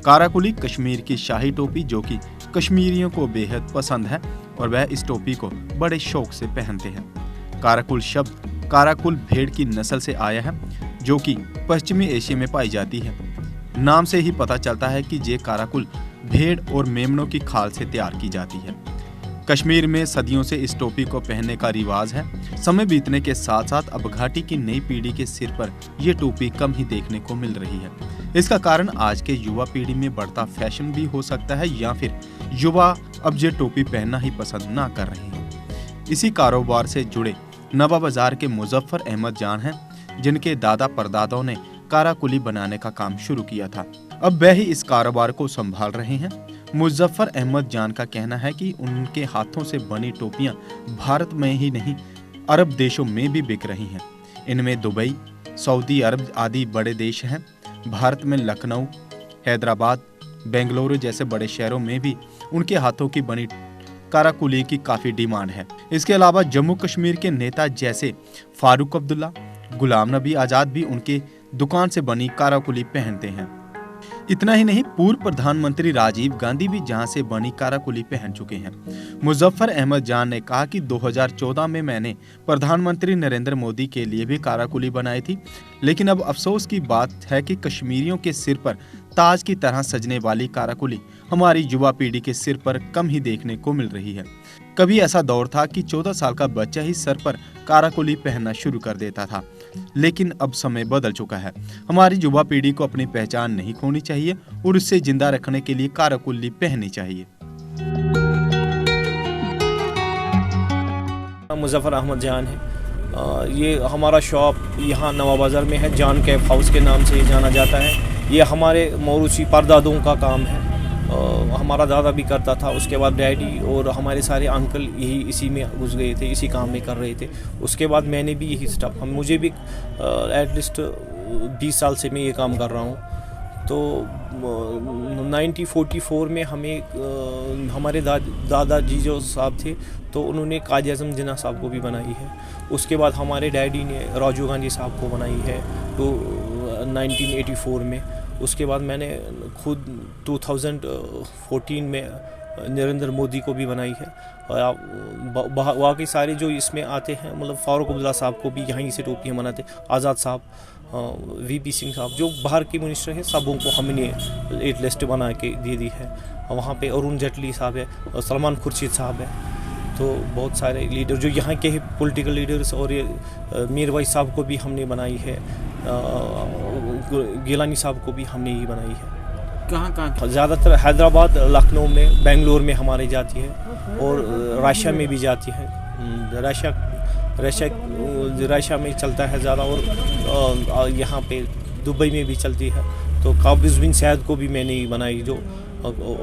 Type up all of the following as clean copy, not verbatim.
काराकुली कश्मीर की शाही टोपी जो कि कश्मीरियों को बेहद पसंद है और वह इस टोपी को बड़े शौक से पहनते हैं। काराकुल शब्द काराकुल भेड़ की नस्ल से आया है जो कि पश्चिमी एशिया में पाई जाती है। नाम से ही पता चलता है कि ये काराकुल भेड़ और मेमनों की खाल से तैयार की जाती है। कश्मीर में सदियों से इस टोपी को पहनने का रिवाज है। समय बीतने के साथ साथ अब घाटी की नई पीढ़ी के सिर पर यह टोपी कम ही देखने को मिल रही है। इसका कारण आज के युवा पीढ़ी में बढ़ता फैशन भी हो सकता है या फिर युवा अब ये टोपी पहनना ही पसंद ना कर रहे हैं। इसी कारोबार से जुड़े नवा बाजार के मुजफ्फर अहमद जान हैं, जिनके दादा परदादाओं ने काराकुली बनाने का काम शुरू किया था। अब वह ही इस कारोबार को संभाल रहे हैं। मुजफ्फर अहमद जान का कहना है कि उनके हाथों से बनी टोपियां भारत में ही नहीं अरब देशों में भी बिक रही हैं। इनमें दुबई, सऊदी अरब आदि बड़े देश हैं। भारत में लखनऊ, हैदराबाद, बेंगलुरु जैसे बड़े शहरों में भी उनके हाथों की बनी काराकुली की काफ़ी डिमांड है। इसके अलावा जम्मू कश्मीर के नेता जैसे फारूक अब्दुल्ला, गुलाम नबी आज़ाद भी उनके दुकान से बनी काराकुली पहनते हैं। इतना ही नहीं, पूर्व प्रधानमंत्री राजीव गांधी भी जहां से बनी काराकुली पहन चुके हैं। मुजफ्फर अहमद जान ने कहा कि 2014 में मैंने प्रधानमंत्री नरेंद्र मोदी के लिए भी काराकुली बनाई थी, लेकिन अब अफसोस की बात है कि कश्मीरियों के सिर पर ताज की तरह सजने वाली काराकुली हमारी युवा पीढ़ी के सिर पर कम ही देखने को मिल रही है। कभी ऐसा दौर था कि 14 साल का बच्चा ही सर पर काराकुली पहनना शुरू कर देता था, लेकिन अब समय बदल चुका है। हमारी युवा पीढ़ी को अपनी पहचान नहीं खोनी चाहिए और उससे जिंदा रखने के लिए काराकुली पहननी चाहिए। मुजफ्फर अहमद जान है। ये हमारा शॉप यहाँ नवा बाज़ार में है, जान कैफ हाउस के नाम से जाना जाता है। ये हमारे मौरूसी परदादों का काम है। हमारा दादा भी करता था, उसके बाद डैडी और हमारे सारे अंकल यही इसी में घुस गए थे, इसी काम में कर रहे थे। उसके बाद मैंने भी यही स्टाफ, मुझे भी एटलीस्ट 20 साल से मैं ये काम कर रहा हूँ। तो 1944 में हमें हमारे दादाजी जो साहब थे तो उन्होंने काजी आज़म जिन्ना साहब को भी बनाई है। उसके बाद हमारे डैडी ने राजीव गांधी साहब को बनाई है तो 1984 में। उसके बाद मैंने खुद 2014 में नरेंद्र मोदी को भी बनाई है। बाकी सारे जो इसमें आते हैं, मतलब फारूक अब्दुल्ला साहब को भी यहीं से टोपियाँ बनाते, आज़ाद साहब, वीपी सिंह साहब जो बाहर के मिनिस्टर हैं, सबों को हमने एक लिस्ट बना के दे दी है। वहाँ पे अरुण जेटली साहब है, सलमान खुर्शीद साहब है, तो बहुत सारे लीडर जो यहाँ के पॉलिटिकल लीडर्स, और ये मीर भाई साहब को भी हमने बनाई है, गिलानी साहब को भी हमने ही बनाई है। कहाँ ज़्यादातर हैदराबाद, लखनऊ में, बेंगलोर में हमारी जाती है और रशिया में भी जाती है। रशिया में चलता है ज़्यादा, और यहाँ पे दुबई में भी चलती है। तो काबिज़ बिन सैद को भी मैंने ही बनाई जो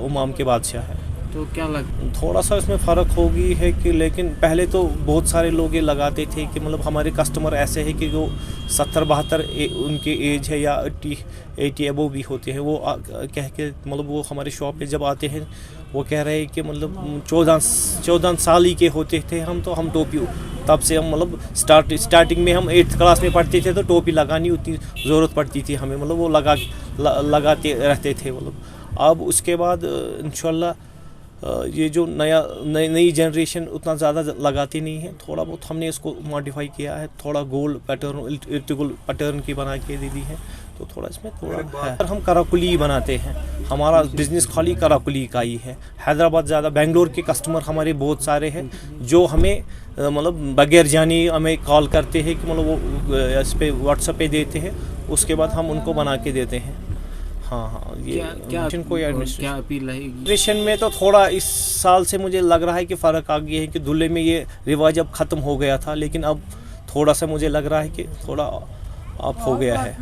उमाम के बादशाह है। तो क्या थोड़ा सा इसमें फ़र्क होगी है कि, लेकिन पहले तो बहुत सारे लोग ये लगाते थे कि मतलब हमारे कस्टमर ऐसे हैं कि जो 70-72 उनके एज है या 80 अबव भी होते हैं। वो कह के मतलब वो हमारे शॉप पे जब आते हैं वो कह रहे हैं कि मतलब 14 साल ही के होते थे हम, तो हम टोपी तब से हम मतलब स्टार्टिंग में हम 8th क्लास में पढ़ते थे तो टोपी लगानी उतनी ज़रूरत पड़ती थी हमें, मतलब वो लगाते रहते थे मतलब। अब उसके बाद इंशाल्लाह ये जो नई जनरेशन उतना ज़्यादा लगाती नहीं है। थोड़ा बहुत हमने इसको मॉडिफाई किया है, थोड़ा गोल्ड पैटर्न, इर्टिगल पैटर्न की बना के दे दी है, तो थोड़ा इसमें थोड़ा है। हम काराकुली बनाते हैं, हमारा बिज़नेस खाली काराकुली का ही है। हैदराबाद ज़्यादा, बेंगलोर के कस्टमर हमारे बहुत सारे हैं जो हमें मतलब बगैर जाने हमें कॉल करते हैं कि मतलब वो इस पर व्हाट्सएप पे देते हैं, उसके बाद हम उनको बना के देते हैं। हाँ, ये क्या अपील रहेगी एडमिनिस्ट्रेशन में? तो थोड़ा इस साल से मुझे लग रहा है कि फ़र्क आ गया है कि दूल्हे में ये रिवाज अब ख़त्म हो गया था, लेकिन अब थोड़ा सा मुझे लग रहा है कि थोड़ा अब हो गया है।